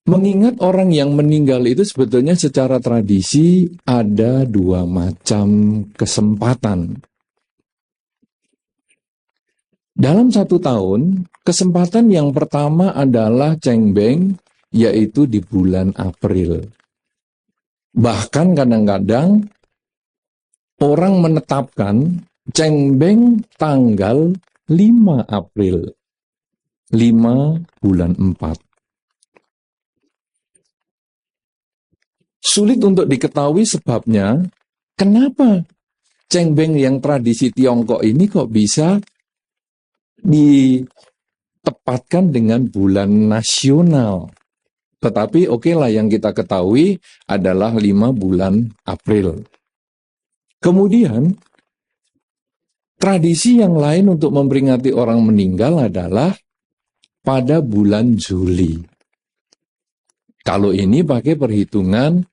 Mengingat orang yang meninggal itu sebetulnya secara tradisi ada dua macam kesempatan. Dalam 1 tahun, kesempatan yang pertama adalah cengbeng, yaitu di bulan April. Bahkan kadang-kadang orang menetapkan cengbeng tanggal 5 April, 5 bulan 4. Sulit untuk diketahui sebabnya, kenapa cengbeng yang tradisi Tiongkok ini kok bisa ditempatkan dengan bulan nasional. Tetapi oke lah, yang kita ketahui adalah 5 bulan April. Kemudian, tradisi yang lain untuk memperingati orang meninggal adalah pada bulan Juli. Kalau ini pakai perhitungan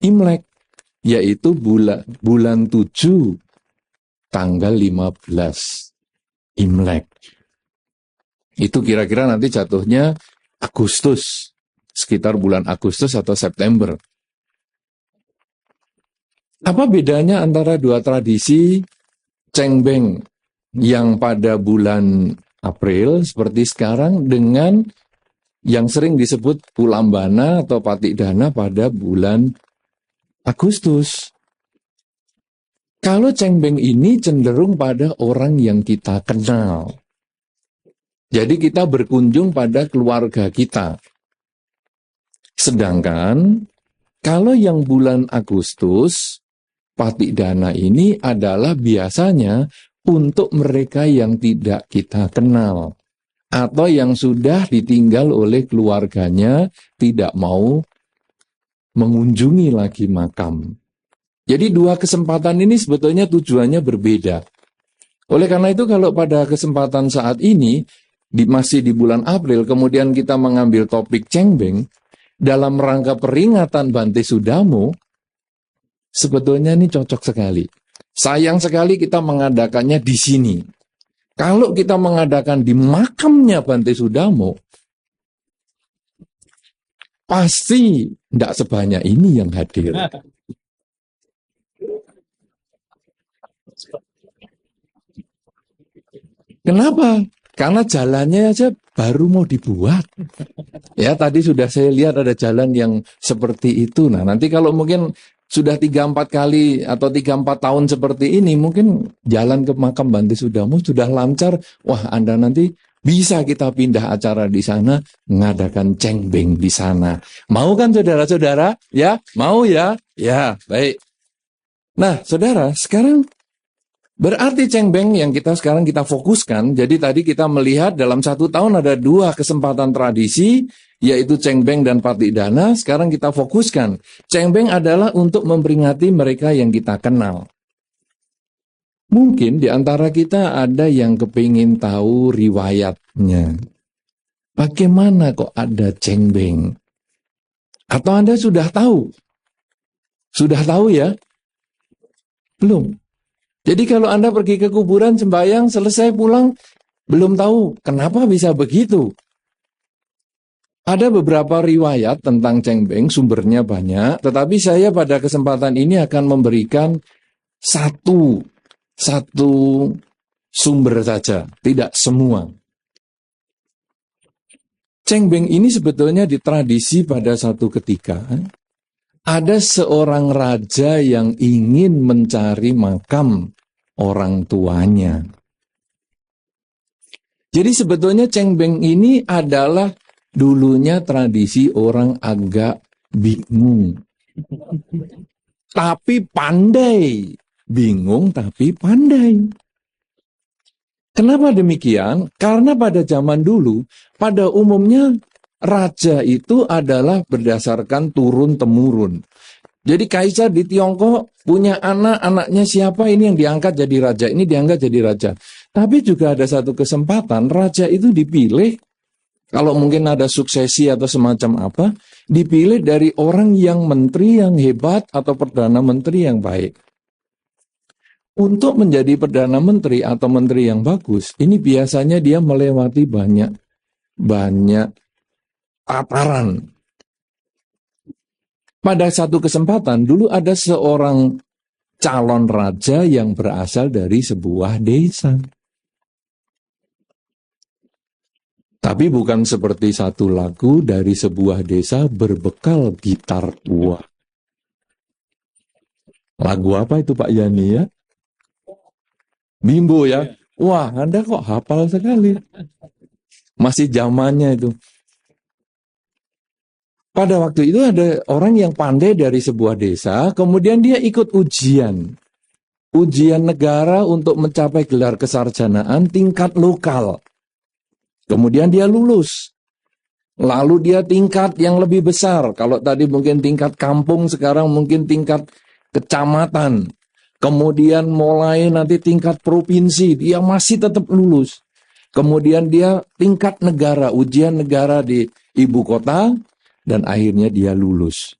Imlek, yaitu bulan 7, tanggal 15 Imlek. Itu kira-kira nanti jatuhnya Agustus, sekitar bulan Agustus atau September. Apa bedanya antara dua tradisi cengbeng yang pada bulan April seperti sekarang dengan yang sering disebut Pulambana atau Patikdana pada bulan Agustus? Kalau cengbeng ini cenderung pada orang yang kita kenal. Jadi kita berkunjung pada keluarga kita. Sedangkan kalau yang bulan Agustus, Patikdana ini adalah biasanya untuk mereka yang tidak kita kenal, atau yang sudah ditinggal oleh keluarganya, tidak mau mengunjungi lagi makam. Jadi dua kesempatan ini sebetulnya tujuannya berbeda. Oleh karena itu kalau pada kesempatan saat ini, masih di bulan April, kemudian kita mengambil topik cengbeng, dalam rangka peringatan Bante Sudamo, sebetulnya ini cocok sekali. Sayang sekali kita mengadakannya di sini. Kalau kita mengadakan di makamnya Bante Sudamo, pasti tidak sebanyak ini yang hadir. Kenapa? Karena jalannya aja baru mau dibuat. Ya, tadi sudah saya lihat ada jalan yang seperti itu. Nah, nanti kalau mungkin sudah 3-4 kali atau 3-4 tahun seperti ini, mungkin jalan ke makam Bante Sudamo sudah lancar. Wah, Anda nanti bisa kita pindah acara di sana, mengadakan cengbeng di sana. Mau kan saudara-saudara? Ya, mau ya? Ya, baik. Nah, saudara, sekarang berarti cengbeng yang sekarang kita fokuskan. Jadi tadi kita melihat dalam 1 tahun ada 2 kesempatan tradisi, yaitu cengbeng dan Patikdana. Sekarang kita fokuskan. Cengbeng adalah untuk memperingati mereka yang kita kenal. Mungkin di antara kita ada yang kepingin tahu riwayatnya. Bagaimana kok ada cengbeng? Atau Anda sudah tahu? Sudah tahu ya? Belum. Jadi kalau Anda pergi ke kuburan, sembahyang, selesai pulang, belum tahu kenapa bisa begitu. Ada beberapa riwayat tentang cengbeng, sumbernya banyak, tetapi saya pada kesempatan ini akan memberikan satu sumber saja, tidak semua. Cengbeng ini sebetulnya ditradisi pada satu ketika. Ada seorang raja yang ingin mencari makam orang tuanya. Jadi sebetulnya cengbeng ini adalah dulunya tradisi orang agak bingung. Tapi pandai. Bingung tapi pandai. Kenapa demikian? Karena pada zaman dulu, pada umumnya raja itu adalah berdasarkan turun-temurun. Jadi kaisar di Tiongkok punya anak, anaknya siapa ini yang diangkat jadi raja, ini diangkat jadi raja. Tapi juga ada satu kesempatan, raja itu dipilih, kalau mungkin ada suksesi atau semacam apa, dipilih dari orang yang menteri yang hebat atau perdana menteri yang baik. Untuk menjadi perdana menteri atau menteri yang bagus, ini biasanya dia melewati banyak tataran. Pada satu kesempatan, dulu ada seorang calon raja yang berasal dari sebuah desa. Tapi bukan seperti satu lagu dari sebuah desa berbekal gitar tua. Lagu apa itu Pak Yani ya? Bimbo ya? Wah, Anda kok hafal sekali. Masih zamannya itu. Pada waktu itu ada orang yang pandai dari sebuah desa, kemudian dia ikut ujian. Ujian negara untuk mencapai gelar kesarjanaan tingkat lokal. Kemudian dia lulus. Lalu dia tingkat yang lebih besar. Kalau tadi mungkin tingkat kampung, sekarang mungkin tingkat kecamatan. Kemudian mulai nanti tingkat provinsi, dia masih tetap lulus. Kemudian dia tingkat negara, ujian negara di ibu kota, dan akhirnya dia lulus.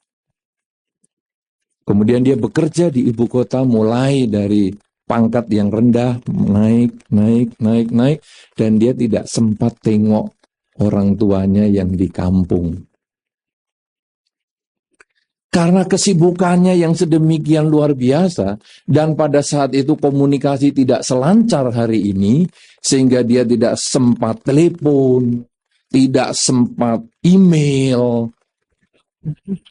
Kemudian dia bekerja di ibu kota mulai dari pangkat yang rendah, naik, dan dia tidak sempat tengok orang tuanya yang di kampung. Karena kesibukannya yang sedemikian luar biasa, dan pada saat itu komunikasi tidak selancar hari ini, sehingga dia tidak sempat telepon, tidak sempat email,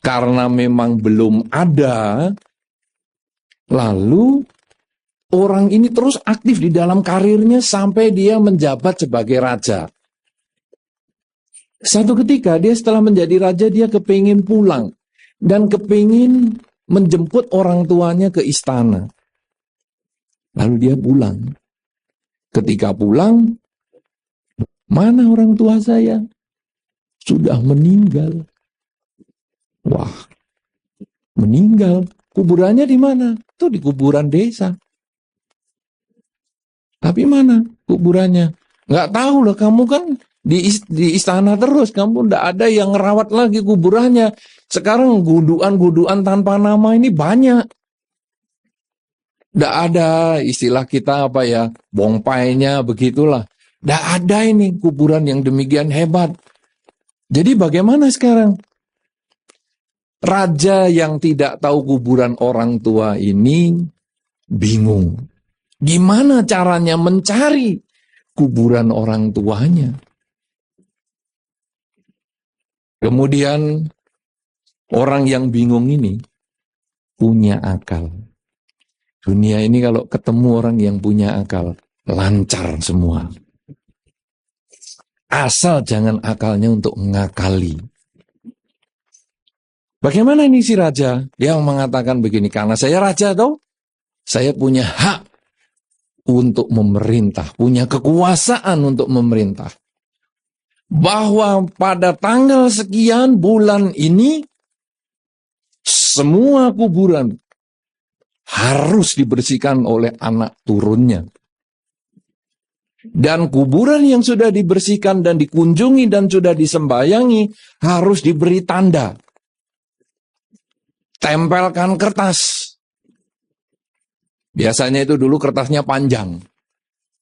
karena memang belum ada. Lalu orang ini terus aktif di dalam karirnya sampai dia menjabat sebagai raja. Satu ketika dia setelah menjadi raja, dia kepingin pulang dan kepingin menjemput orang tuanya ke istana. Lalu dia pulang. Ketika pulang, mana orang tua saya? Sudah meninggal. Wah, meninggal. Kuburannya di mana? Itu di kuburan desa. Tapi mana kuburannya? Nggak tahu lah, kamu kan di istana terus, kamu nggak ada yang ngerawat lagi kuburannya. Sekarang gunduan-gunduan tanpa nama ini banyak. Nggak ada istilah kita apa ya, bongpainya begitulah. Nggak ada ini kuburan yang demikian hebat. Jadi bagaimana sekarang? Raja yang tidak tahu kuburan orang tua ini bingung. Gimana caranya mencari kuburan orang tuanya? Kemudian orang yang bingung ini punya akal. Dunia ini kalau ketemu orang yang punya akal, lancar semua. Asal jangan akalnya untuk ngakali. Bagaimana ini si raja? Dia mengatakan begini, karena saya raja toh, saya punya hak untuk memerintah, punya kekuasaan untuk memerintah. Bahwa pada tanggal sekian bulan ini, semua kuburan harus dibersihkan oleh anak turunnya. Dan kuburan yang sudah dibersihkan dan dikunjungi dan sudah disembayangi harus diberi tanda. Tempelkan kertas. Biasanya itu dulu kertasnya panjang.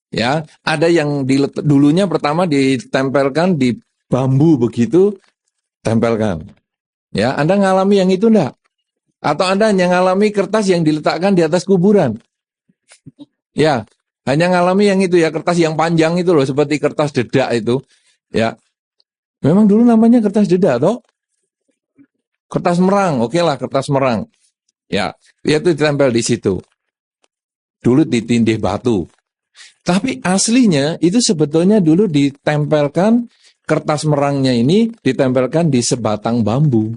Ya, ada yang dulunya pertama ditempelkan di bambu begitu, tempelkan. Ya, Anda ngalami yang itu enggak? Atau Anda hanya ngalami kertas yang diletakkan di atas kuburan? Ya, hanya ngalami yang itu ya, kertas yang panjang itu loh, seperti kertas dedak itu. Ya, memang dulu namanya kertas dedak toh? Kertas merang, oke lah kertas merang. Ya, itu ditempel di situ. Dulu ditindih batu. Tapi aslinya itu sebetulnya dulu ditempelkan, kertas merangnya ini ditempelkan di sebatang bambu.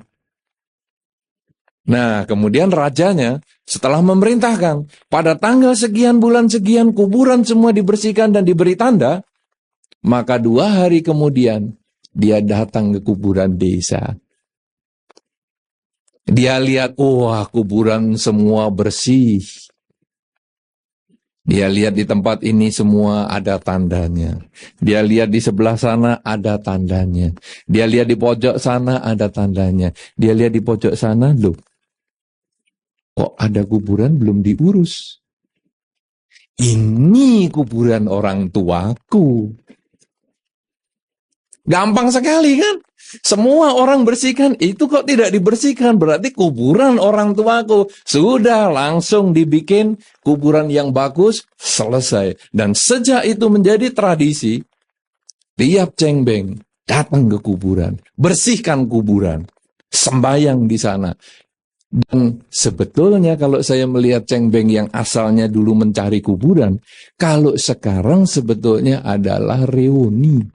Nah, kemudian rajanya setelah memerintahkan, pada tanggal sekian bulan sekian kuburan semua dibersihkan dan diberi tanda, maka 2 hari kemudian dia datang ke kuburan desa. Dia lihat, wah kuburan semua bersih. Dia lihat di tempat ini semua ada tandanya. Dia lihat di sebelah sana ada tandanya. Dia lihat di pojok sana ada tandanya. Dia lihat di pojok sana, loh, kok ada kuburan belum diurus? Ini kuburan orang tuaku. Gampang sekali kan? Semua orang bersihkan, itu kok tidak dibersihkan, berarti kuburan orang tuaku. Sudah langsung dibikin kuburan yang bagus, selesai. Dan sejak itu menjadi tradisi, tiap cengbeng datang ke kuburan, bersihkan kuburan, sembayang di sana. Dan sebetulnya kalau saya melihat cengbeng yang asalnya dulu mencari kuburan, kalau sekarang sebetulnya adalah reuni.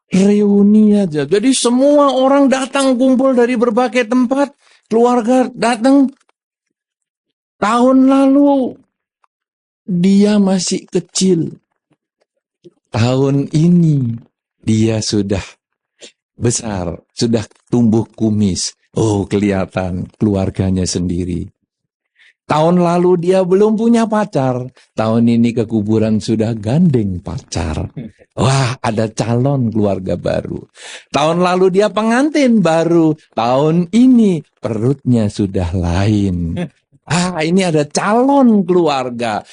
Reuni aja. Jadi semua orang datang kumpul dari berbagai tempat. Keluarga datang. Tahun lalu dia masih kecil. Tahun ini dia sudah besar. Sudah tumbuh kumis. Oh, kelihatan keluarganya sendiri. Tahun lalu dia belum punya pacar. Tahun ini ke kuburan sudah gandeng pacar. Wah, ada calon keluarga baru. Tahun lalu dia pengantin baru. Tahun ini perutnya sudah lain. Ini ada calon keluarga.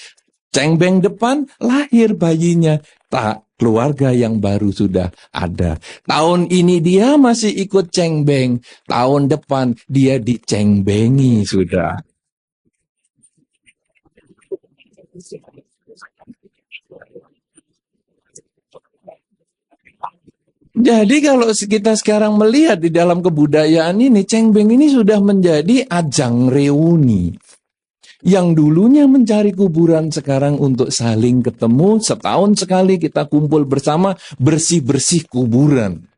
Cengbeng depan lahir bayinya. Tak, keluarga yang baru sudah ada. Tahun ini dia masih ikut cengbeng. Tahun depan dia dicengbengi sudah. Jadi kalau kita sekarang melihat di dalam kebudayaan ini, cengbeng ini sudah menjadi ajang reuni. Yang dulunya mencari kuburan, sekarang untuk saling ketemu, setahun sekali kita kumpul bersama, bersih-bersih kuburan.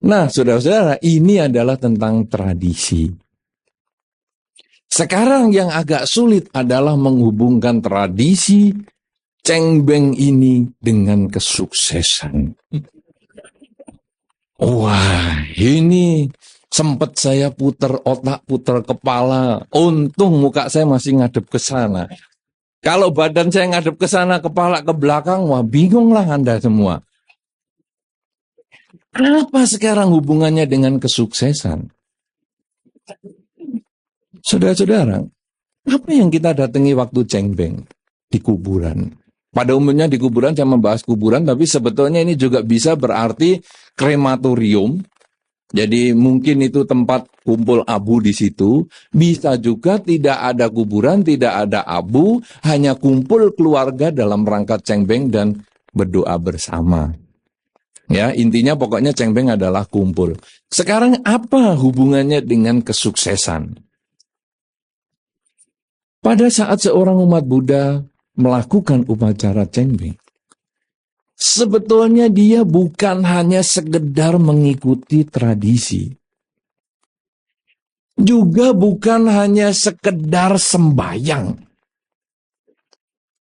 Nah, saudara-saudara, ini adalah tentang tradisi. Sekarang yang agak sulit adalah menghubungkan tradisi cengbeng ini dengan kesuksesan. Wah, ini sempat saya puter otak, puter kepala. Untung muka saya masih ngadep ke sana. Kalau badan saya ngadep ke sana, kepala ke belakang, wah bingunglah Anda semua. Apa sekarang hubungannya dengan kesuksesan? Saudara-saudara, apa yang kita datangi waktu cengbeng di kuburan? Pada umumnya di kuburan saya membahas kuburan, tapi sebetulnya ini juga bisa berarti krematorium. Jadi mungkin itu tempat kumpul abu di situ. Bisa juga tidak ada kuburan, tidak ada abu, hanya kumpul keluarga dalam rangka cengbeng dan berdoa bersama. Ya, intinya pokoknya cengbeng adalah kumpul. Sekarang apa hubungannya dengan kesuksesan? Pada saat seorang umat Buddha melakukan upacara cengbeng, sebetulnya dia bukan hanya sekedar mengikuti tradisi. Juga bukan hanya sekedar sembahyang.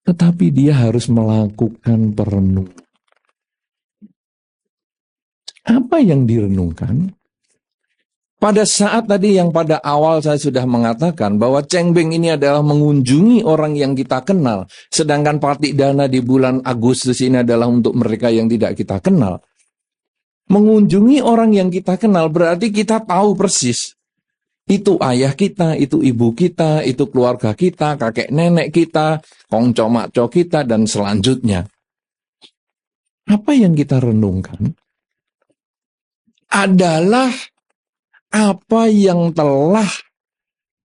Tetapi dia harus melakukan perenungan. Apa yang direnungkan? Pada saat tadi yang pada awal saya sudah mengatakan bahwa cengbeng ini adalah mengunjungi orang yang kita kenal. Sedangkan Patik Dana di bulan Agustus ini adalah untuk mereka yang tidak kita kenal. Mengunjungi orang yang kita kenal berarti kita tahu persis. Itu ayah kita, itu ibu kita, itu keluarga kita, kakek nenek kita, kongco makco kita, dan selanjutnya. Apa yang kita renungkan adalah apa yang telah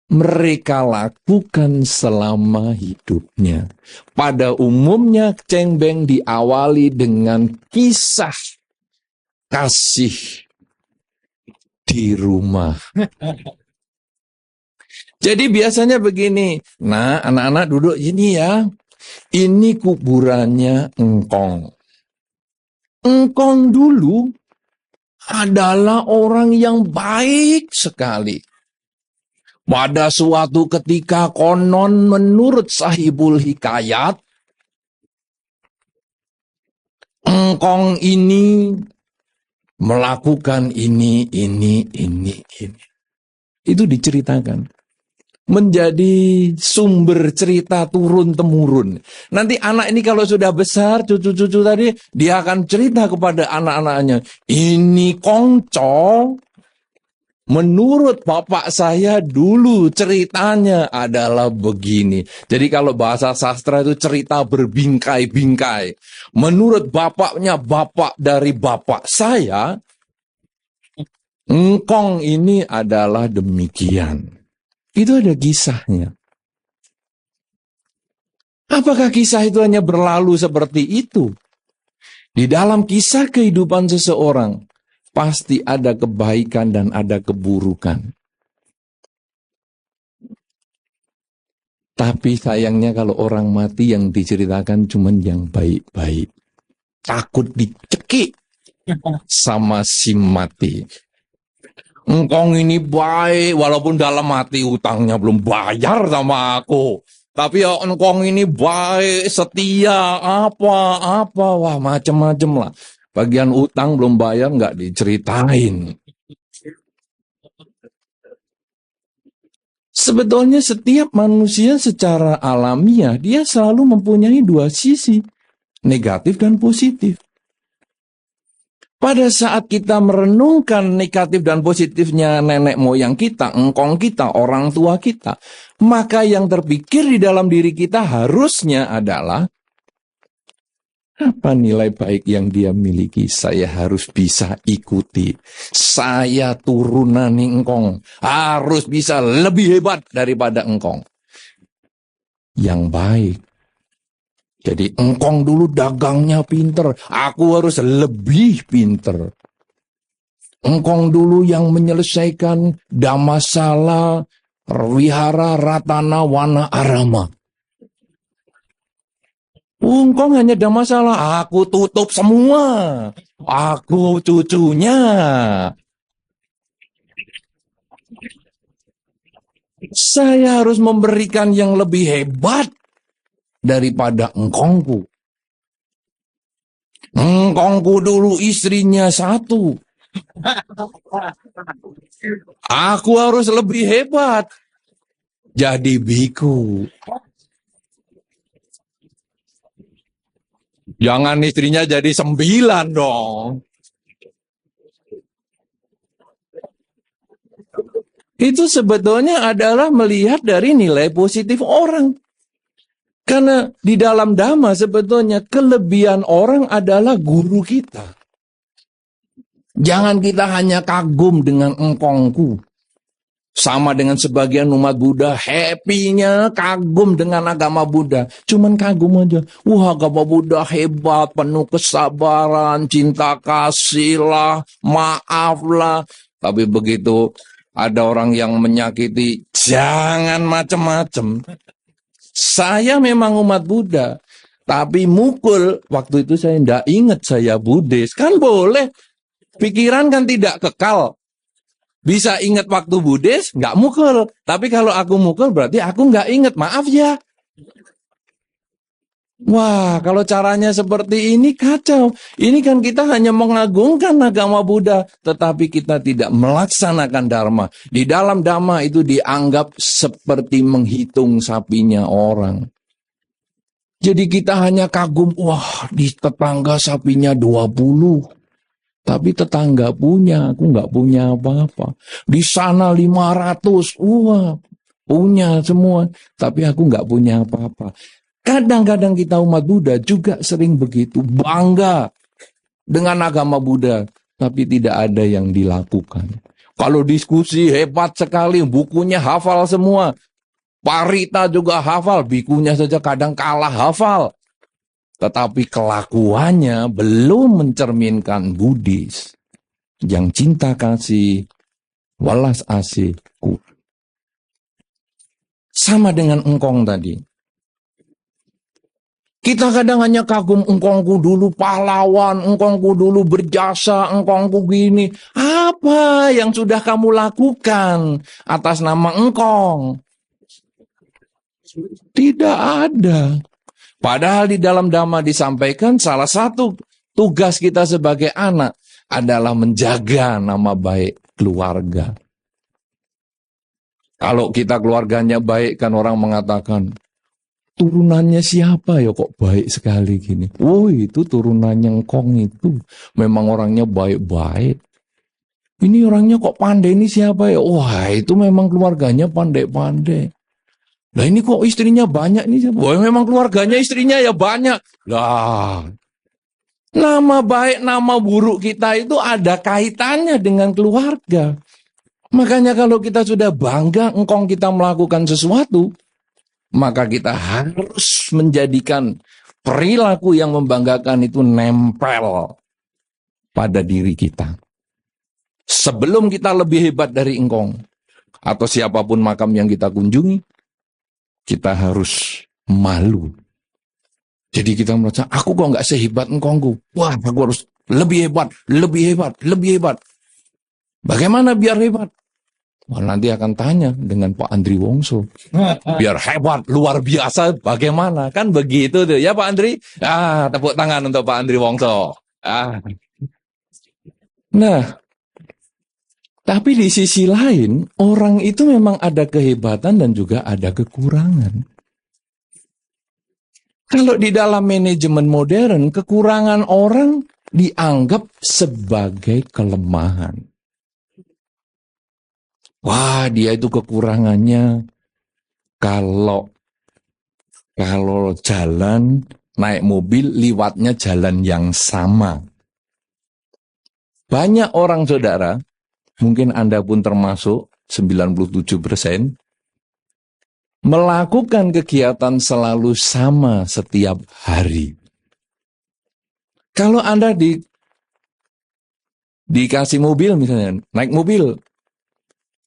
mereka lakukan selama hidupnya. Pada umumnya cengbeng diawali dengan kisah kasih di rumah. Jadi biasanya begini, nah anak-anak duduk ini ya, ini kuburannya engkong. Engkong dulu adalah orang yang baik sekali. Pada suatu ketika konon menurut sahibul hikayat, engkong ini melakukan ini. Itu diceritakan. Menjadi sumber cerita turun-temurun. Nanti anak ini kalau sudah besar, cucu-cucu tadi, dia akan cerita kepada anak-anaknya. Ini kongco Menurut bapak saya dulu ceritanya adalah begini. Jadi kalau bahasa sastra itu cerita berbingkai-bingkai. Menurut bapaknya bapak dari bapak saya, engkong ini adalah demikian. Itu ada kisahnya. Apakah kisah itu hanya berlalu seperti itu? Di dalam kisah kehidupan seseorang, pasti ada kebaikan dan ada keburukan. Tapi sayangnya kalau orang mati yang diceritakan cuma yang baik-baik. Takut dicekik sama si mati. Engkong ini baik, walaupun dalam hati utangnya belum bayar sama aku. Tapi ya engkong ini baik, setia, apa-apa, wah macem-macem lah. Bagian utang belum bayar nggak diceritain. Sebetulnya setiap manusia secara alamiah, dia selalu mempunyai dua sisi, negatif dan positif. Pada saat kita merenungkan negatif dan positifnya nenek moyang kita, engkong kita, orang tua kita, maka yang terpikir di dalam diri kita harusnya adalah, apa nilai baik yang dia miliki? Saya harus bisa ikuti. Saya turunan engkong. Harus bisa lebih hebat daripada engkong. Yang baik. Jadi engkong dulu dagangnya pinter. Aku harus lebih pinter. Engkong dulu yang menyelesaikan Damasala, Wihara, Ratana, Wana, Arama. Engkong hanya ada masalah, aku tutup semua. Aku cucunya. Saya harus memberikan yang lebih hebat daripada engkongku. Engkongku dulu istrinya satu. Aku harus lebih hebat. Jadi biku. Jangan istrinya jadi 9 dong. Itu sebetulnya adalah melihat dari nilai positif orang. Karena di dalam Dhamma sebetulnya kelebihan orang adalah guru kita. Jangan kita hanya kagum dengan engkongku. Sama dengan sebagian umat Buddha, happy-nya kagum dengan agama Buddha. Cuman kagum aja. Wah, agama Buddha hebat, penuh kesabaran, cinta kasih lah, maaf lah. Tapi begitu ada orang yang menyakiti, jangan macem-macem. Saya memang umat Buddha, tapi mukul, waktu itu saya tidak ingat saya Buddhis. Kan boleh, pikiran kan tidak kekal. Bisa ingat waktu Buddhis, nggak mukul. Tapi kalau aku mukul berarti aku nggak ingat, maaf ya. Wah, kalau caranya seperti ini kacau. Ini kan kita hanya mengagungkan agama Buddha, tetapi kita tidak melaksanakan Dharma. Di dalam Dhamma itu dianggap seperti menghitung sapinya orang. Jadi kita hanya kagum, wah di tetangga sapinya 20. Tapi tetangga punya, aku nggak punya apa-apa. Di sana 500, wah punya semua. Tapi aku nggak punya apa-apa. Kadang-kadang kita umat Buddha juga sering begitu, bangga dengan agama Buddha. Tapi tidak ada yang dilakukan. Kalau diskusi hebat sekali, bukunya hafal semua. Parita juga hafal, bikunya saja kadang kalah hafal. Tetapi kelakuannya belum mencerminkan Buddhis. Yang cinta kasih, welas asihku. Sama dengan engkong tadi. Kita kadang hanya kagum engkongku dulu pahlawan, engkongku dulu berjasa, engkongku gini. Apa yang sudah kamu lakukan atas nama engkong? Tidak ada. Padahal di dalam Dhamma disampaikan salah satu tugas kita sebagai anak adalah menjaga nama baik keluarga. Kalau kita keluarganya baik kan orang mengatakan, turunannya siapa ya kok baik sekali gini. Oh itu turunannya engkong itu. Memang orangnya baik-baik. Ini orangnya kok pandai, ini siapa ya? Wah, itu memang keluarganya pandai-pandai. Lah ini kok istrinya banyak nih? Wah, memang keluarganya istrinya ya banyak. Lah, nama baik, nama buruk kita itu ada kaitannya dengan keluarga. Makanya kalau kita sudah bangga engkong kita melakukan sesuatu, maka kita harus menjadikan perilaku yang membanggakan itu nempel pada diri kita. Sebelum kita lebih hebat dari engkong, atau siapapun makam yang kita kunjungi, kita harus malu. Jadi kita merasa, aku kok nggak sehebat engkongku. Wah, aku harus lebih hebat, lebih hebat, lebih hebat. Bagaimana biar hebat? Wah, nanti akan tanya dengan Pak Andri Wongso. Biar hebat, luar biasa, bagaimana? Kan begitu tuh, ya Pak Andri? Tepuk tangan untuk Pak Andri Wongso. Nah, tapi di sisi lain, orang itu memang ada kehebatan dan juga ada kekurangan. Kalau di dalam manajemen modern, kekurangan orang dianggap sebagai kelemahan. Wah, dia itu kekurangannya kalau jalan, naik mobil, liwatnya jalan yang sama. Banyak orang, saudara, mungkin Anda pun termasuk 97%, melakukan kegiatan selalu sama setiap hari. Kalau Anda dikasih mobil misalnya, naik mobil,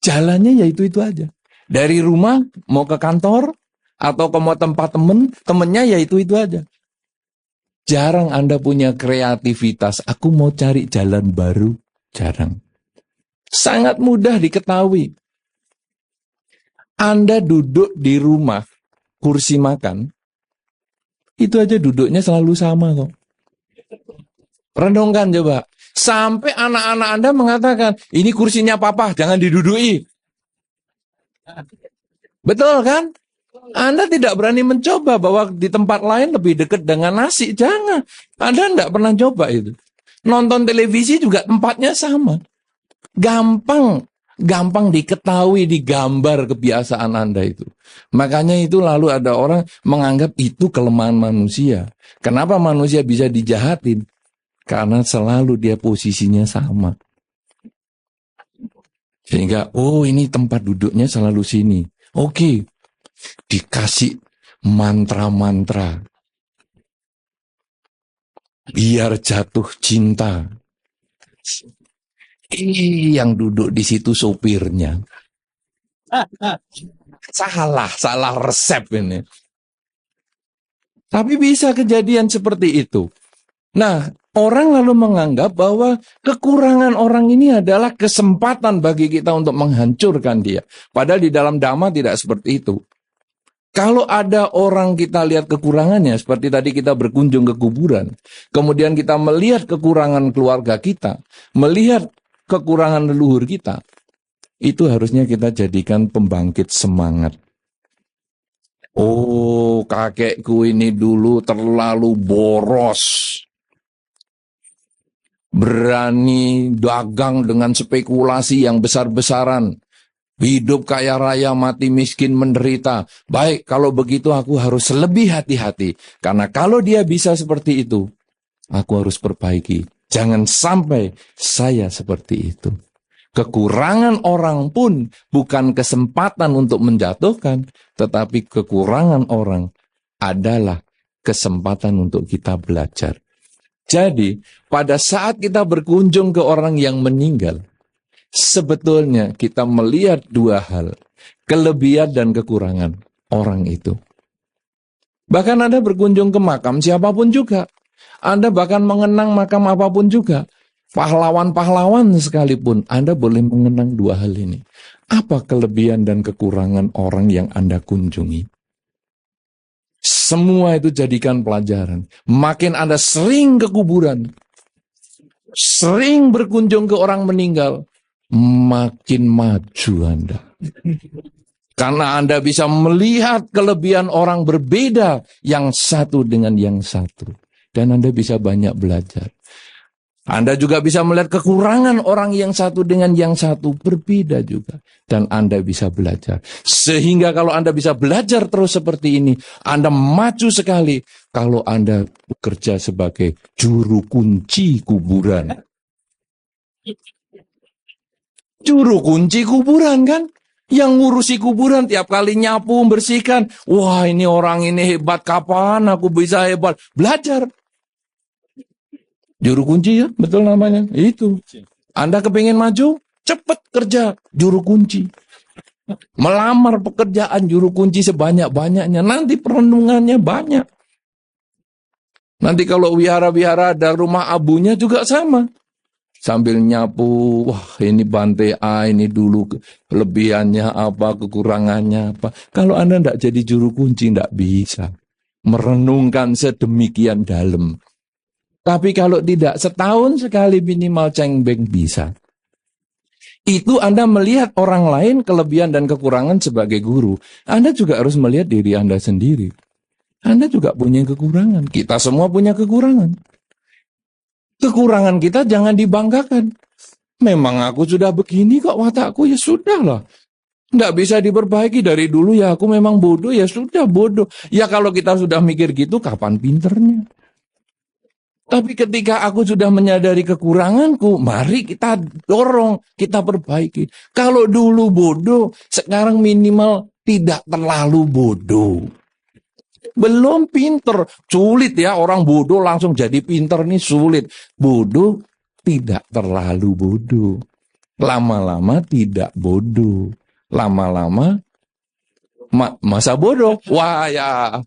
jalannya ya itu aja. Dari rumah mau ke kantor, atau ke tempat temennya ya itu aja. Jarang Anda punya kreativitas, aku mau cari jalan baru, jarang. Sangat mudah diketahui. Anda duduk di rumah, kursi makan, itu aja duduknya selalu sama kok. Renungkan coba. Sampai anak-anak Anda mengatakan, ini kursinya papa, jangan diduduki. Betul kan? Anda tidak berani mencoba bahwa di tempat lain lebih dekat dengan nasi. Jangan. Anda tidak pernah coba itu. Nonton televisi juga tempatnya sama. Gampang diketahui, digambar kebiasaan Anda itu. Makanya itu lalu ada orang menganggap itu kelemahan manusia. Kenapa manusia bisa dijahatin? Karena selalu dia posisinya sama. Sehingga, oh ini tempat duduknya selalu sini. Oke, dikasih mantra-mantra. Biar jatuh cinta. Yang duduk di situ sopirnya. Salah resep ini. Tapi bisa kejadian seperti itu. Nah, orang lalu menganggap bahwa kekurangan orang ini adalah kesempatan bagi kita untuk menghancurkan dia. Padahal di dalam Dhamma tidak seperti itu. Kalau ada orang kita lihat kekurangannya, seperti tadi kita berkunjung ke kuburan, kemudian kita melihat kekurangan keluarga kita, melihat kekurangan leluhur kita, itu harusnya kita jadikan pembangkit semangat. Oh, kakekku ini dulu terlalu boros. Berani dagang dengan spekulasi yang besar-besaran. Hidup kaya raya, mati miskin, menderita. Baik, kalau begitu aku harus lebih hati-hati. Karena kalau dia bisa seperti itu, aku harus perbaiki. Jangan sampai saya seperti itu. Kekurangan orang pun bukan kesempatan untuk menjatuhkan, tetapi kekurangan orang adalah kesempatan untuk kita belajar. Jadi, pada saat kita berkunjung ke orang yang meninggal, sebetulnya kita melihat dua hal, kelebihan dan kekurangan orang itu. Bahkan Anda berkunjung ke makam siapapun juga, Anda bahkan mengenang makam apapun juga, pahlawan-pahlawan sekalipun, Anda boleh mengenang dua hal ini. Apa kelebihan dan kekurangan orang yang Anda kunjungi? Semua itu jadikan pelajaran. Makin Anda sering ke kuburan, sering berkunjung ke orang meninggal, makin maju Anda. Karena Anda bisa melihat kelebihan orang berbeda yang satu dengan yang satu. Dan Anda bisa banyak belajar. Anda juga bisa melihat kekurangan orang yang satu dengan yang satu berbeda juga. Dan Anda bisa belajar. Sehingga kalau Anda bisa belajar terus seperti ini, Anda maju sekali kalau Anda bekerja sebagai juru kunci kuburan. Juru kunci kuburan kan? Yang ngurusi kuburan tiap kali nyapu, bersihkan. Wah, ini orang ini hebat, kapan aku bisa hebat? Belajar. Juru kunci ya, betul namanya. Itu. Anda kepingin maju, cepat kerja juru kunci. Melamar pekerjaan juru kunci sebanyak-banyaknya. Nanti perenungannya banyak. Nanti kalau wihara-wihara ada rumah abunya juga sama. Sambil nyapu, wah ini bantai A, ini dulu kelebihannya apa, kekurangannya apa. Kalau Anda tidak jadi juru kunci, tidak bisa merenungkan sedemikian dalam. Tapi kalau tidak, setahun sekali minimal cengbeng bisa. Itu Anda melihat orang lain kelebihan dan kekurangan sebagai guru. Anda juga harus melihat diri Anda sendiri. Anda juga punya kekurangan. Kita semua punya kekurangan. Kekurangan kita jangan dibanggakan. Memang aku sudah begini kok watakku, ya sudahlah. Tidak bisa diperbaiki dari dulu ya aku memang bodoh, ya sudah bodoh. Ya kalau kita sudah mikir gitu, kapan pinternya? Tapi ketika aku sudah menyadari kekuranganku, mari kita dorong, kita perbaiki. Kalau dulu bodoh, sekarang minimal tidak terlalu bodoh. Belum pinter, sulit ya orang bodoh langsung jadi pinter nih sulit. Bodoh tidak terlalu bodoh. Lama-lama tidak bodoh. Lama-lama masa bodoh. Wah ya,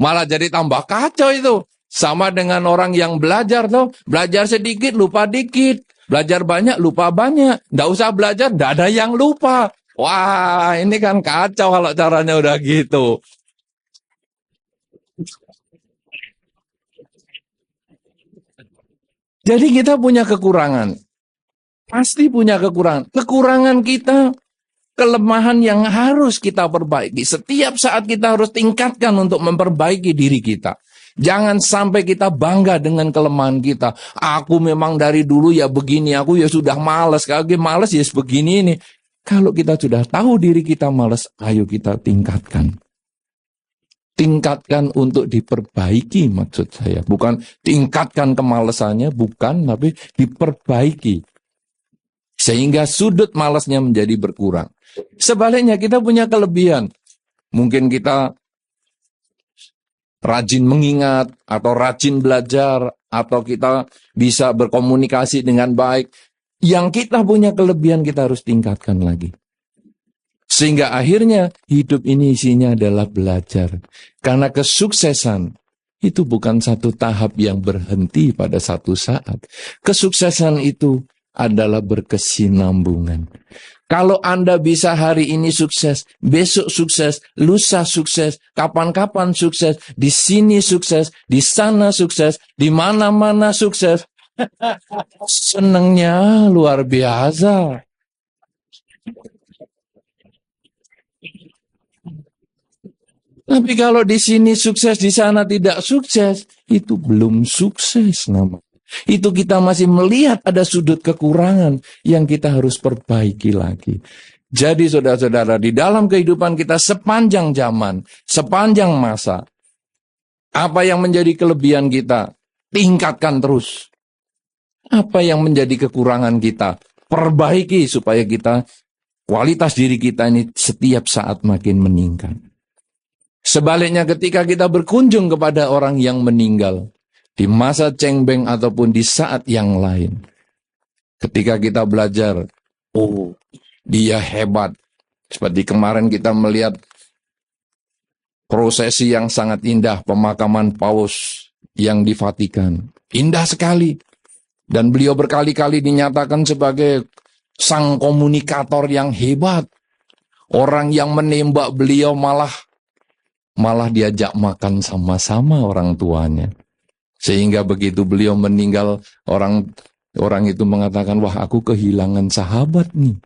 malah jadi tambah kacau itu. Sama dengan orang yang belajar tuh, belajar sedikit lupa dikit, belajar banyak lupa banyak, nggak usah belajar, nggak ada yang lupa. Wah, ini kan kacau kalau caranya udah gitu. Jadi kita punya kekurangan, pasti punya kekurangan. Kekurangan kita, kelemahan yang harus kita perbaiki. Setiap saat kita harus tingkatkan untuk memperbaiki diri kita. Jangan sampai kita bangga dengan kelemahan kita. Aku memang dari dulu ya begini, aku ya sudah malas. Kalau malas ya begini ini. Kalau kita sudah tahu diri kita malas, ayo kita tingkatkan. Tingkatkan untuk diperbaiki maksud saya. Bukan tingkatkan kemalasannya, bukan, tapi diperbaiki. Sehingga sudut malasnya menjadi berkurang. Sebaliknya kita punya kelebihan. Mungkin kita rajin mengingat, atau rajin belajar, atau kita bisa berkomunikasi dengan baik. Yang kita punya kelebihan kita harus tingkatkan lagi. Sehingga akhirnya hidup ini isinya adalah belajar. Karena kesuksesan itu bukan satu tahap yang berhenti pada satu saat. Kesuksesan itu adalah berkesinambungan. Kalau Anda bisa hari ini sukses, besok sukses, lusa sukses, kapan-kapan sukses, di sini sukses, di sana sukses, di mana-mana sukses. Senangnya luar biasa. Tapi kalau di sini sukses, di sana tidak sukses, itu belum sukses namanya. Itu kita masih melihat ada sudut kekurangan yang kita harus perbaiki lagi. Jadi saudara-saudara, di dalam kehidupan kita sepanjang zaman, sepanjang masa, apa yang menjadi kelebihan kita, tingkatkan terus. Apa yang menjadi kekurangan kita, perbaiki supaya kita, kualitas diri kita ini setiap saat makin meningkat. Sebaliknya ketika kita berkunjung kepada orang yang meninggal, di masa cengbeng ataupun di saat yang lain. Ketika kita belajar, oh dia hebat. Seperti kemarin kita melihat prosesi yang sangat indah, pemakaman Paus yang di Vatikan. Indah sekali. Dan beliau berkali-kali dinyatakan sebagai sang komunikator yang hebat. Orang yang menembak beliau malah diajak makan sama-sama orang tuanya. Sehingga begitu beliau meninggal, orang itu mengatakan, wah aku kehilangan sahabat nih.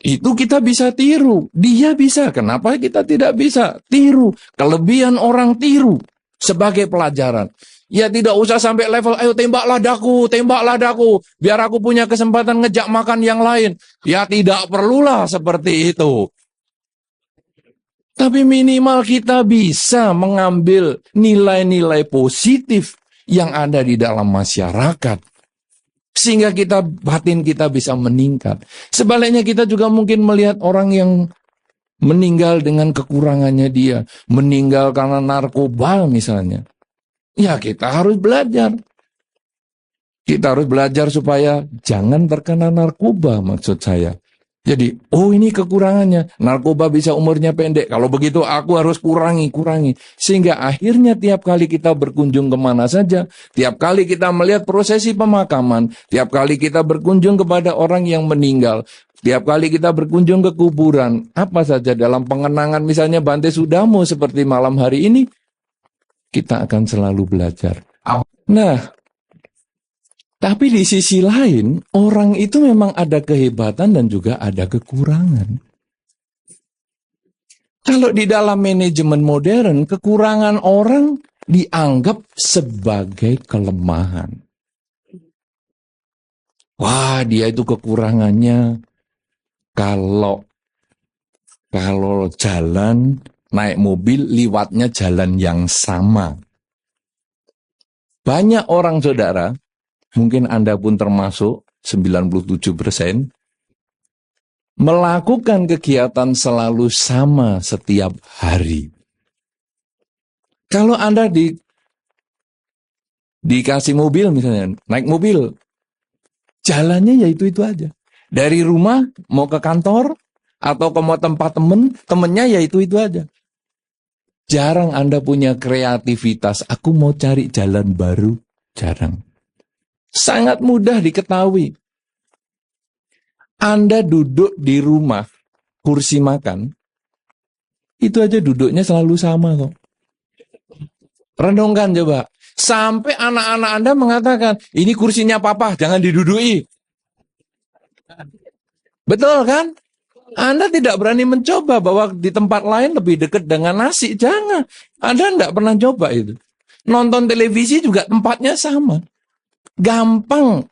Itu kita bisa tiru. Dia bisa. Kenapa kita tidak bisa? Tiru. Kelebihan orang tiru. sebagai pelajaran. Ya tidak usah sampai level, ayo tembaklah daku, biar aku punya kesempatan ngejak makan yang lain. Ya tidak perlulah seperti itu. Tapi minimal kita bisa mengambil nilai-nilai positif yang ada di dalam masyarakat. Sehingga batin kita bisa meningkat. Sebaliknya kita juga mungkin melihat orang yang meninggal dengan kekurangannya dia. Meninggal karena narkoba misalnya. Ya kita harus belajar. Kita harus belajar supaya jangan terkena narkoba maksud saya. Jadi, ini kekurangannya. Narkoba bisa umurnya pendek. Kalau begitu aku harus kurangi. Sehingga akhirnya tiap kali kita berkunjung kemana saja, tiap kali kita melihat prosesi pemakaman, tiap kali kita berkunjung kepada orang yang meninggal, tiap kali kita berkunjung ke kuburan, apa saja dalam pengenangan misalnya Bante Sudarmo seperti malam hari ini, kita akan selalu belajar. Nah, tapi di sisi lain, orang itu memang ada kehebatan dan juga ada kekurangan. Kalau di dalam manajemen modern, kekurangan orang dianggap sebagai kelemahan. Wah, dia itu kekurangannya kalau jalan naik mobil liwatnya jalan yang sama. Banyak orang saudara, mungkin Anda pun termasuk 97%, melakukan kegiatan selalu sama setiap hari. Kalau Anda dikasih mobil misalnya, naik mobil, jalannya ya itu aja. Dari rumah mau ke kantor, atau ke tempat temennya ya itu aja. Jarang Anda punya kreativitas, aku mau cari jalan baru, jarang. Sangat mudah diketahui. Anda duduk di rumah, kursi makan, itu aja duduknya selalu sama kok. Renungkan coba. Sampai anak-anak Anda mengatakan, ini kursinya papa, jangan diduduki. Betul kan? Anda tidak berani mencoba bahwa di tempat lain lebih dekat dengan nasi. Jangan. Anda tidak pernah coba itu. Nonton televisi juga tempatnya sama. Gampang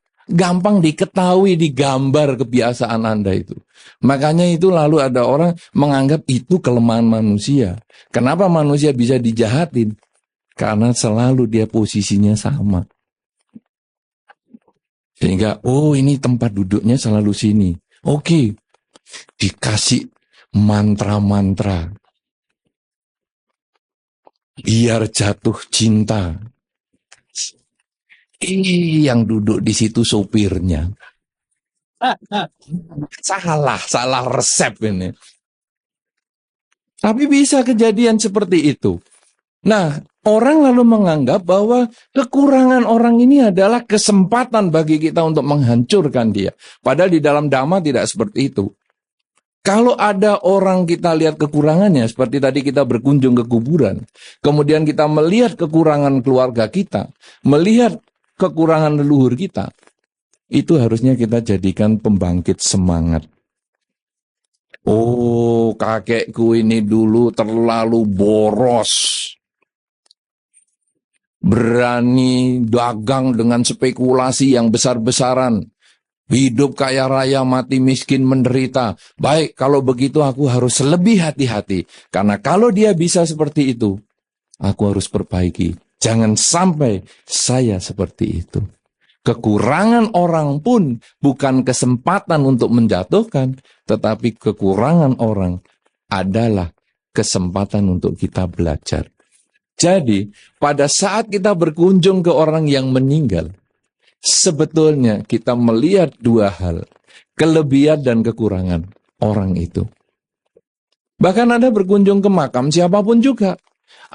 diketahui, digambar kebiasaan Anda itu. Makanya itu lalu ada orang menganggap itu kelemahan manusia. Kenapa manusia bisa dijahatin? Karena selalu dia posisinya sama. Sehingga, ini tempat duduknya selalu sini. Oke. Dikasih mantra-mantra biar jatuh cinta. Ini yang duduk di situ sopirnya. Salah resep ini. Tapi bisa kejadian seperti itu. Nah, orang lalu menganggap bahwa kekurangan orang ini adalah kesempatan bagi kita untuk menghancurkan dia. Padahal di dalam Dhamma tidak seperti itu. Kalau ada orang kita lihat kekurangannya, seperti tadi kita berkunjung ke kuburan, kemudian kita melihat kekurangan keluarga kita, melihat kekurangan leluhur kita, itu harusnya kita jadikan pembangkit semangat. Oh, kakekku ini dulu terlalu boros. Berani dagang dengan spekulasi yang besar-besaran. Hidup kaya raya, mati miskin, menderita. Baik, kalau begitu aku harus lebih hati-hati. Karena kalau dia bisa seperti itu, aku harus perbaiki. Jangan sampai saya seperti itu. Kekurangan orang pun bukan kesempatan untuk menjatuhkan, tetapi kekurangan orang adalah kesempatan untuk kita belajar. Jadi, pada saat kita berkunjung ke orang yang meninggal, sebetulnya kita melihat dua hal, kelebihan dan kekurangan orang itu. Bahkan Anda berkunjung ke makam siapapun juga.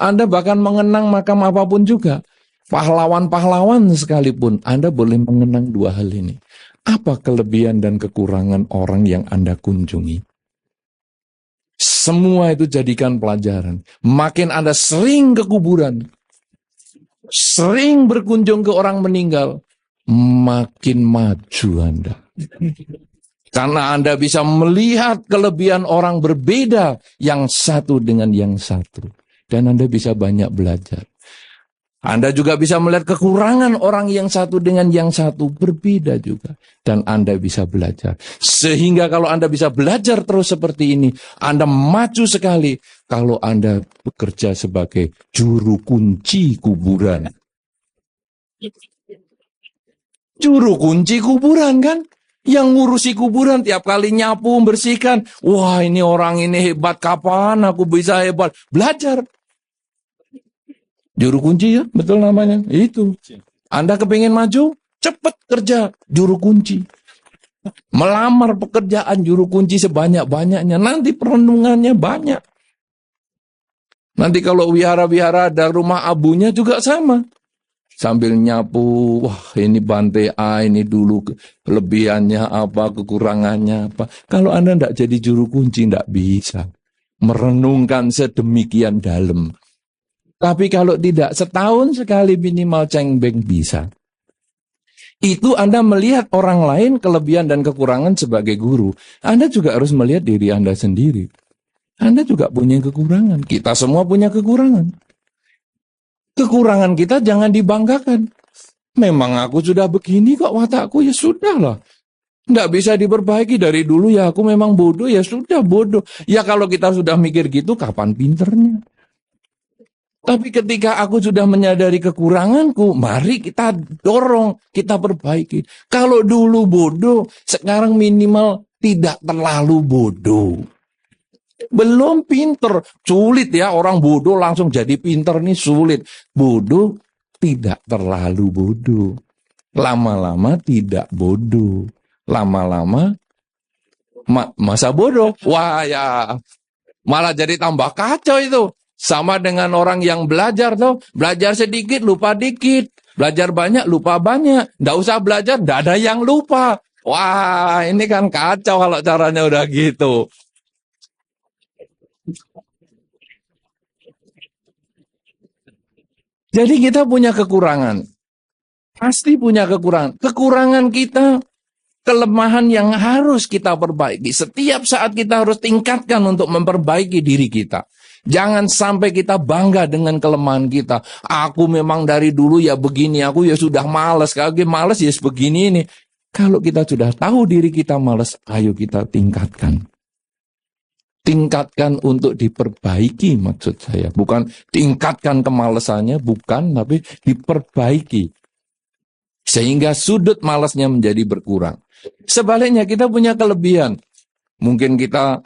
Anda bahkan mengenang makam apapun juga. Pahlawan-pahlawan sekalipun, Anda boleh mengenang dua hal ini. Apa kelebihan dan kekurangan orang yang Anda kunjungi? Semua itu jadikan pelajaran. Makin Anda sering ke kuburan, sering berkunjung ke orang meninggal, makin maju Anda. Karena Anda bisa melihat kelebihan orang berbeda yang satu dengan yang satu. Dan Anda bisa banyak belajar. Anda juga bisa melihat kekurangan orang yang satu dengan yang satu berbeda juga. Dan Anda bisa belajar. Sehingga kalau Anda bisa belajar terus seperti ini, Anda maju sekali kalau Anda bekerja sebagai juru kunci kuburan. Juru kunci kuburan kan? Yang ngurusi kuburan tiap kali nyapu, membersihkan. Wah, ini orang ini hebat, kapan aku bisa hebat? Belajar. Juru kunci ya, betul namanya. Itu. Anda kepingin maju, cepat kerja juru kunci. Melamar pekerjaan juru kunci sebanyak-banyaknya. Nanti perenungannya banyak. Nanti kalau wihara-wihara ada rumah abunya juga sama. Sambil nyapu, wah ini bantai A, ini dulu kelebihannya apa, kekurangannya apa. Kalau Anda tidak jadi juru kunci, tidak bisa merenungkan sedemikian dalam. Tapi kalau tidak, setahun sekali minimal cengbeng bisa. Itu Anda melihat orang lain kelebihan dan kekurangan sebagai guru. Anda juga harus melihat diri Anda sendiri. Anda juga punya kekurangan. Kita semua punya kekurangan. Kekurangan kita jangan dibanggakan. Memang aku sudah begini kok watakku, ya sudahlah. Tidak bisa diperbaiki dari dulu ya aku memang bodoh, ya sudah bodoh. Ya kalau kita sudah mikir gitu, kapan pinternya? Tapi ketika aku sudah menyadari kekuranganku, mari kita dorong, kita perbaiki. Kalau dulu bodoh, sekarang minimal tidak terlalu bodoh. Belum pinter, sulit ya orang bodoh langsung jadi pinter nih sulit. Bodoh tidak terlalu bodoh. Lama-lama tidak bodoh. Lama-lama masa bodoh. Wah ya, malah jadi tambah kacau itu. Sama dengan orang yang belajar tuh. Belajar sedikit, lupa dikit. Belajar banyak, lupa banyak. Nggak usah belajar, nggak ada yang lupa. Wah, ini kan kacau kalau caranya udah gitu. Jadi kita punya kekurangan. Pasti punya kekurangan. Kekurangan kita, kelemahan yang harus kita perbaiki. Setiap saat kita harus tingkatkan untuk memperbaiki diri kita. Jangan sampai kita bangga dengan kelemahan kita. Aku memang dari dulu ya begini, aku ya sudah malas. Kalau malas ya begini ini. Kalau kita sudah tahu diri kita malas, ayo kita tingkatkan. Tingkatkan untuk diperbaiki maksud saya. Bukan tingkatkan kemalasannya, bukan, tapi diperbaiki. Sehingga sudut malasnya menjadi berkurang. Sebaliknya kita punya kelebihan. Mungkin kita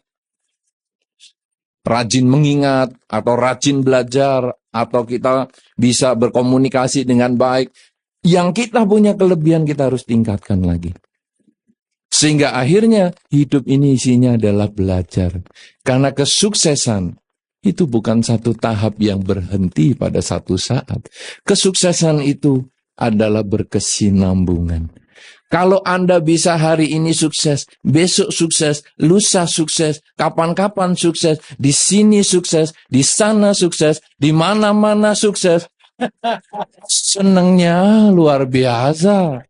rajin mengingat, atau rajin belajar, atau kita bisa berkomunikasi dengan baik. Yang kita punya kelebihan kita harus tingkatkan lagi. Sehingga akhirnya hidup ini isinya adalah belajar. Karena kesuksesan itu bukan satu tahap yang berhenti pada satu saat. Kesuksesan itu adalah berkesinambungan. Kalau Anda bisa hari ini sukses, besok sukses, lusa sukses, kapan-kapan sukses, di sini sukses, di sana sukses, di mana-mana sukses. Senangnya luar biasa.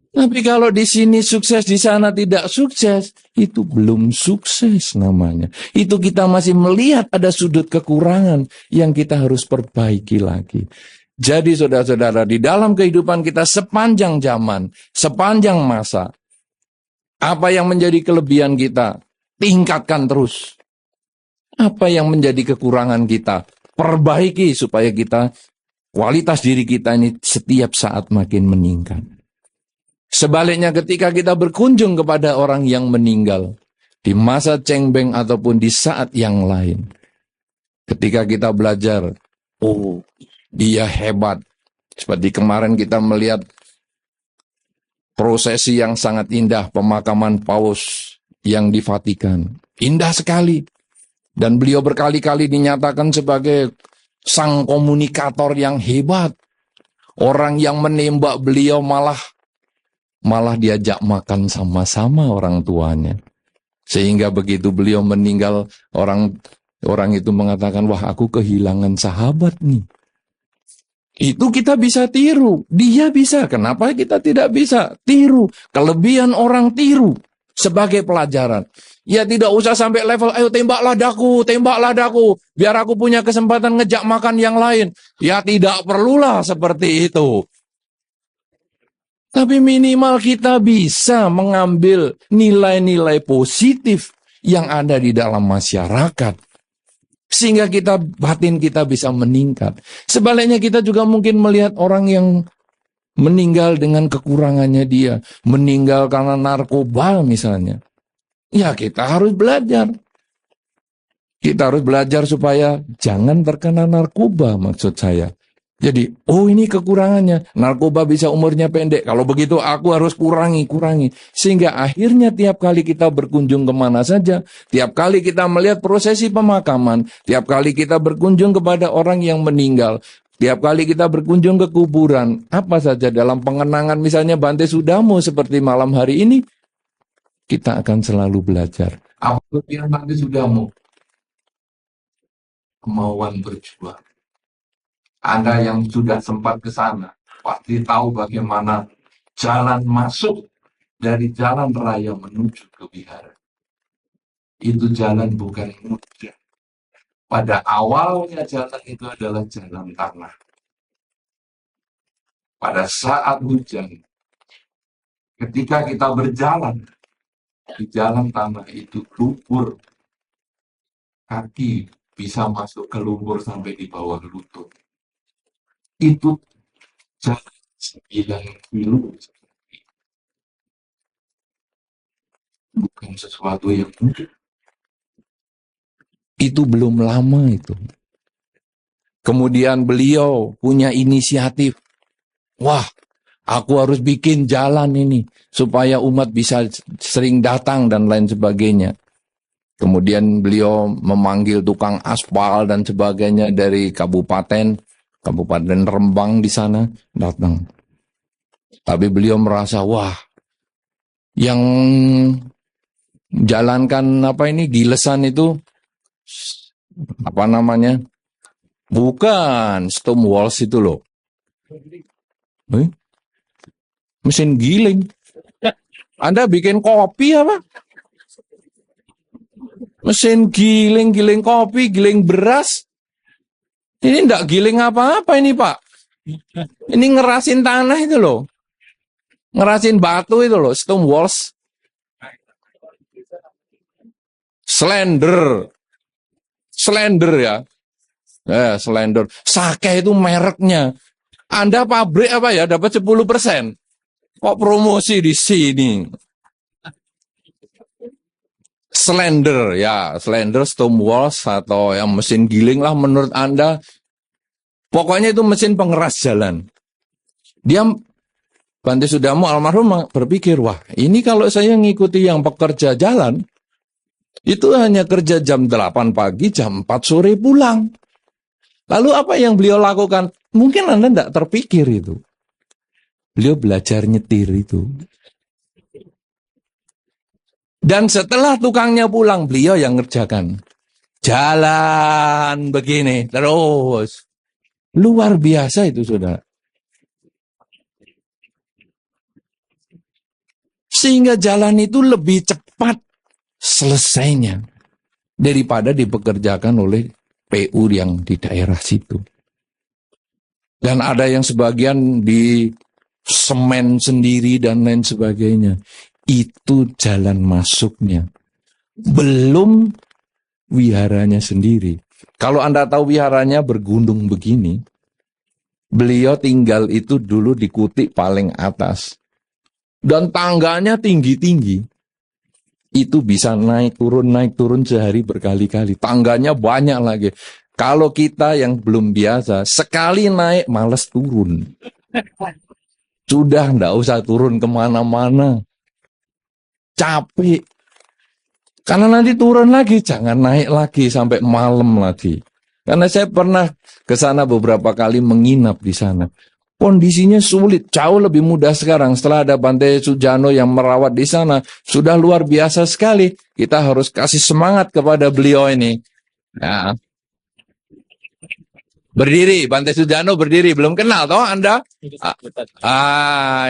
Tapi kalau di sini sukses, di sana tidak sukses, itu belum sukses namanya. Itu kita masih melihat ada sudut kekurangan yang kita harus perbaiki lagi. Jadi saudara-saudara, di dalam kehidupan kita sepanjang zaman, sepanjang masa, apa yang menjadi kelebihan kita, tingkatkan terus. Apa yang menjadi kekurangan kita, perbaiki supaya kita, kualitas diri kita ini setiap saat makin meningkat. Sebaliknya ketika kita berkunjung kepada orang yang meninggal, di masa cengbeng ataupun di saat yang lain, ketika kita belajar, oh dia hebat. Seperti kemarin kita melihat prosesi yang sangat indah, pemakaman Paus yang di Vatikan. Indah sekali. Dan beliau berkali-kali dinyatakan sebagai sang komunikator yang hebat. Orang yang menembak beliau malah diajak makan sama-sama orang tuanya. Sehingga begitu beliau meninggal, orang itu mengatakan, wah aku kehilangan sahabat nih. Itu kita bisa tiru. Dia bisa. Kenapa kita tidak bisa? Tiru. Kelebihan orang tiru. sebagai pelajaran. Ya tidak usah sampai level, ayo tembaklah daku, biar aku punya kesempatan ngejak makan yang lain. Ya tidak perlulah seperti itu. Tapi minimal kita bisa mengambil nilai-nilai positif yang ada di dalam masyarakat. Sehingga batin kita bisa meningkat. Sebaliknya kita juga mungkin melihat orang yang meninggal dengan kekurangannya dia. Meninggal karena narkoba misalnya. Ya kita harus belajar. Kita harus belajar supaya jangan terkena narkoba maksud saya. Jadi, ini kekurangannya. Narkoba bisa umurnya pendek. Kalau begitu aku harus kurangi. Sehingga akhirnya tiap kali kita berkunjung kemana saja, tiap kali kita melihat prosesi pemakaman, tiap kali kita berkunjung kepada orang yang meninggal, tiap kali kita berkunjung ke kuburan, apa saja dalam pengenangan misalnya Bante Sudamo seperti malam hari ini, kita akan selalu belajar. Apa kelebihan Bante Sudamo? Kemauan berjuang. Anda yang sudah sempat ke sana, pasti tahu bagaimana jalan masuk dari jalan raya menuju ke wihara. Itu jalan bukan mudah. Pada awalnya jalan itu adalah jalan tanah. Pada saat hujan, ketika kita berjalan, di jalan tanah itu lumpur, kaki bisa masuk ke lumpur sampai di bawah lutut. Itu jalan 9 kilo. Bukan sesuatu yang mudah. Itu belum lama itu. Kemudian beliau punya inisiatif. Wah, aku harus bikin jalan ini supaya umat bisa sering datang dan lain sebagainya. Kemudian beliau memanggil tukang aspal dan sebagainya dari Kabupaten Rembang di sana datang. Tapi beliau merasa, wah, yang jalankan Gilesan itu bukan Stone Walls itu loh. Mesin giling. Anda bikin kopi apa? Mesin giling kopi, giling beras. Ini enggak giling apa-apa ini, Pak. Ini ngerasin tanah itu loh. Ngerasin batu itu loh, stone walls. Slender ya. Slender. Sake itu mereknya. Anda pabrik apa ya, dapat 10%. Kok promosi di sini? Slender stone walls atau yang mesin giling lah menurut Anda. Pokoknya itu mesin pengeras jalan. Bante Sudamo almarhum berpikir, wah ini kalau saya ngikuti yang pekerja jalan, itu hanya kerja jam 8 pagi, jam 4 sore pulang. Lalu apa yang beliau lakukan? Mungkin Anda tidak terpikir itu. Beliau belajar nyetir itu. Dan setelah tukangnya pulang, beliau yang ngerjakan. Jalan begini, terus. Luar biasa itu, saudara. Sehingga jalan itu lebih cepat selesainya daripada dipekerjakan oleh PU yang di daerah situ. Dan ada yang sebagian di semen sendiri dan lain sebagainya. Itu jalan masuknya. Belum wiharanya sendiri. Kalau Anda tahu wiharanya bergunung begini, beliau tinggal itu dulu di Kutik paling atas. Dan tangganya tinggi-tinggi. Itu bisa naik turun sehari berkali-kali. Tangganya banyak lagi. Kalau kita yang belum biasa, sekali naik males turun. Sudah enggak usah turun kemana-mana. Capek. Karena nanti turun lagi, jangan naik lagi sampai malam lagi. Karena saya pernah ke sana beberapa kali menginap di sana. Kondisinya sulit, jauh lebih mudah sekarang. Setelah ada Bante Sujano yang merawat di sana, sudah luar biasa sekali. Kita harus kasih semangat kepada beliau ini. Ya. Berdiri, Bante Sujano berdiri. Belum kenal toh Anda?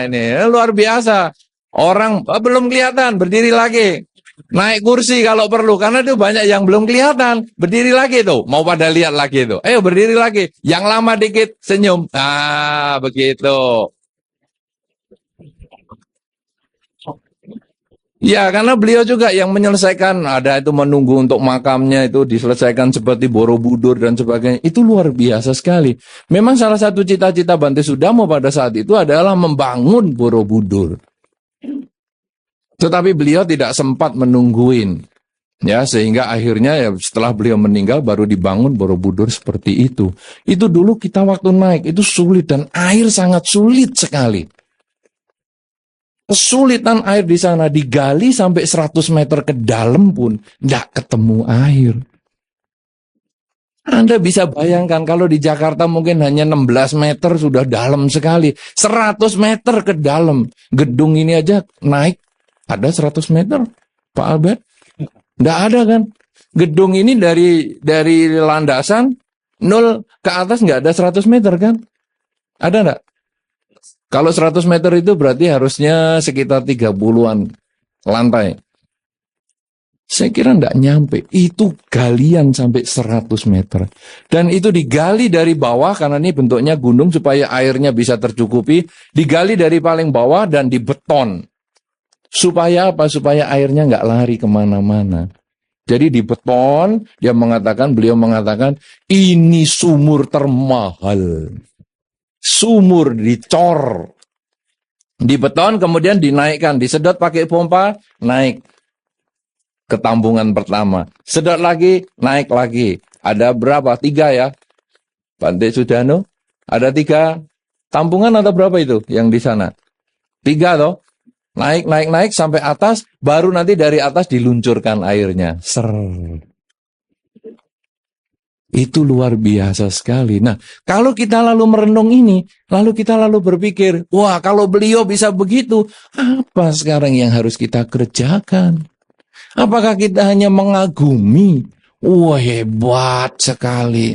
Ini luar biasa. Orang belum kelihatan, berdiri lagi. Naik kursi kalau perlu, karena itu banyak yang belum kelihatan. Berdiri lagi tuh, mau pada lihat lagi tuh. Ayo berdiri lagi. Yang lama dikit, senyum. Ah, begitu. Ya, karena beliau juga yang menyelesaikan, ada itu menunggu untuk makamnya itu diselesaikan seperti Borobudur dan sebagainya. Itu luar biasa sekali. Memang salah satu cita-cita Bante Sudamo pada saat itu adalah membangun Borobudur. Tetapi beliau tidak sempat menungguin. Ya, sehingga akhirnya ya setelah beliau meninggal baru dibangun Borobudur seperti itu. Itu dulu kita waktu naik, itu sulit dan air sangat sulit sekali. Kesulitan air di sana, digali sampai 100 meter ke dalam pun tidak ketemu air. Anda bisa bayangkan kalau di Jakarta mungkin hanya 16 meter sudah dalam sekali. 100 meter ke dalam. Gedung ini aja naik, ada 100 meter, Pak Albert? Tidak ada kan? Gedung ini dari landasan, 0 ke atas nggak ada 100 meter kan? Ada nggak? Kalau 100 meter itu berarti harusnya sekitar 30-an lantai. Saya kira enggak nyampe. Itu galian sampai 100 meter. Dan itu digali dari bawah, karena ini bentuknya gunung supaya airnya bisa tercukupi. Digali dari paling bawah dan dibeton. Supaya apa? Supaya airnya enggak lari kemana-mana. Jadi dibeton, beliau mengatakan, ini sumur termahal. Sumur dicor, dibeton, kemudian dinaikkan, disedot pakai pompa, naik ke tampungan pertama, sedot lagi, naik lagi. Ada berapa? 3 ya, Bante Sudano? Ada 3 tampungan atau berapa itu yang di sana? 3 toh? Naik sampai atas, baru nanti dari atas diluncurkan airnya. Itu luar biasa sekali. Nah, kalau kita lalu merenung ini, lalu kita lalu berpikir, wah kalau beliau bisa begitu, apa sekarang yang harus kita kerjakan? Apakah kita hanya mengagumi? Wah hebat sekali.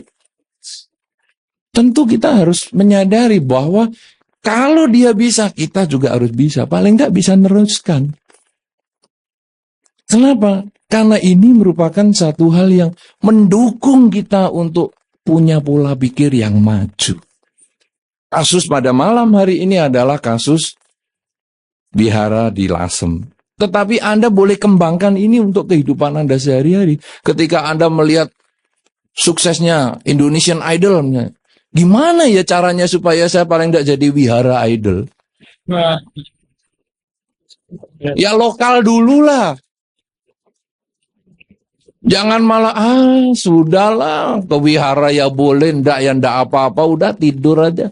Tentu kita harus menyadari bahwa kalau dia bisa, kita juga harus bisa. Paling nggak bisa meneruskan. Kenapa? Karena ini merupakan satu hal yang mendukung kita untuk punya pola pikir yang maju. Kasus pada malam hari ini adalah kasus Vihara di Lasem. Tetapi Anda boleh kembangkan ini untuk kehidupan Anda sehari-hari. Ketika Anda melihat suksesnya Indonesian Idol, gimana ya caranya supaya saya paling tidak jadi Vihara Idol? Ya lokal dulu lah. Jangan malah, sudahlah, ke wihara ya boleh, ndak apa-apa, udah tidur aja.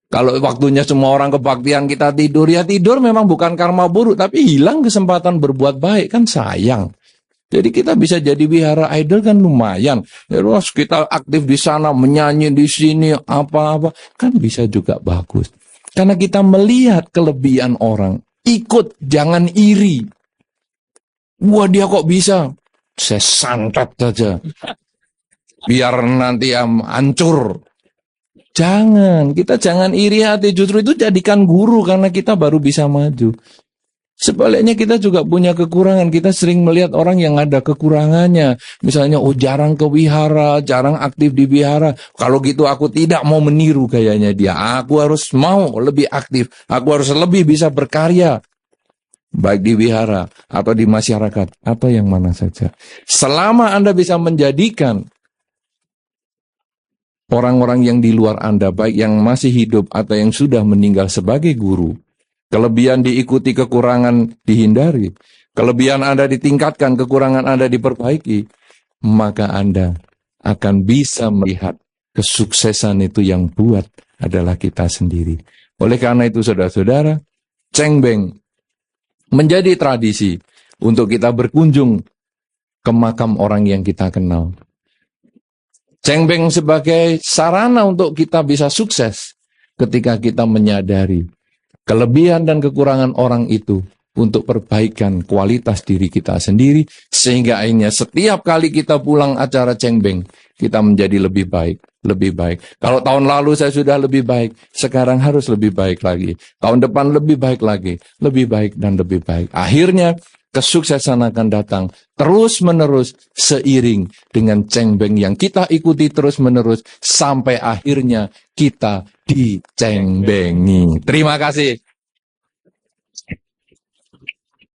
Kalau waktunya semua orang kebaktian kita tidur, ya tidur memang bukan karma buruk, tapi hilang kesempatan berbuat baik, kan sayang. Jadi kita bisa jadi wihara idol kan lumayan. Terus kita aktif di sana, menyanyi di sini, apa-apa, kan bisa juga bagus. Karena kita melihat kelebihan orang, ikut, jangan iri. Wah dia kok bisa? Saya santet saja. Biar nanti hancur. Kita jangan iri hati. Justru itu jadikan guru karena kita baru bisa maju. Sebaliknya kita juga punya kekurangan. Kita sering melihat orang yang ada kekurangannya. Misalnya, jarang ke wihara, jarang aktif di wihara. Kalau gitu aku tidak mau meniru gayanya dia. Aku harus mau lebih aktif. Aku harus lebih bisa berkarya. Baik di wihara atau di masyarakat atau yang mana saja. Selama Anda bisa menjadikan orang-orang yang di luar Anda, baik yang masih hidup atau yang sudah meninggal sebagai guru, kelebihan diikuti, kekurangan dihindari, kelebihan Anda ditingkatkan, kekurangan Anda diperbaiki, maka Anda akan bisa melihat kesuksesan itu yang buat adalah kita sendiri. Oleh karena itu saudara-saudara, cengbeng menjadi tradisi untuk kita berkunjung ke makam orang yang kita kenal. Cengbeng sebagai sarana untuk kita bisa sukses ketika kita menyadari kelebihan dan kekurangan orang itu untuk perbaikan kualitas diri kita sendiri, sehingga akhirnya setiap kali kita pulang acara cengbeng, kita menjadi lebih baik. lebih baik. Kalau tahun lalu saya sudah lebih baik, sekarang harus lebih baik lagi. Tahun depan lebih baik lagi, lebih baik dan lebih baik. Akhirnya kesuksesan akan datang terus-menerus seiring dengan cengbeng yang kita ikuti terus-menerus sampai akhirnya kita dicengbengi. Terima kasih.